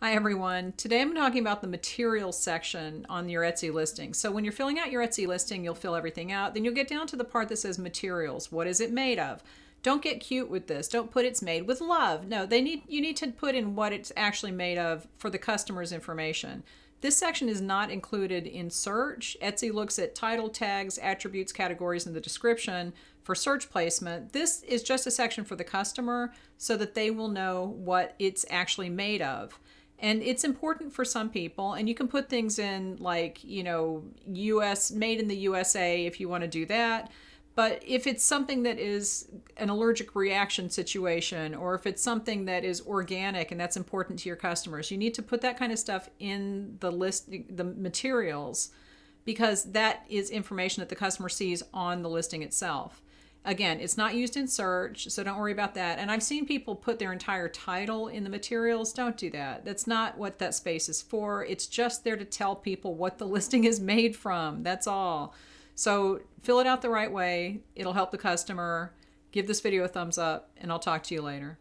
Hi everyone. Today I'm talking about the materials section on your Etsy listing. So when you're filling out your Etsy listing, you'll fill everything out. Then you'll get down to the part that says materials. What is it made of? Don't get cute with this. Don't put it's made with love. No, you need to put in what it's actually made of for the customer's information. This section is not included in search. Etsy looks at title tags, attributes, categories, and the description for search placement. This is just a section for the customer so that they will know what it's actually made of. And it's important for some people, and you can put things in like, US, made in the USA if you want to do that. But if it's something that is an allergic reaction situation, or if it's something that is organic and that's important to your customers, you need to put that kind of stuff in the list, the materials, because that is information that the customer sees on the listing itself. Again, it's not used in search, so don't worry about that. And I've seen people put their entire title in the materials. Don't do that. That's not what that space is for. It's just there to tell people what the listing is made from. That's all. So fill it out the right way. It'll help the customer. Give this video a thumbs up, and I'll talk to you later.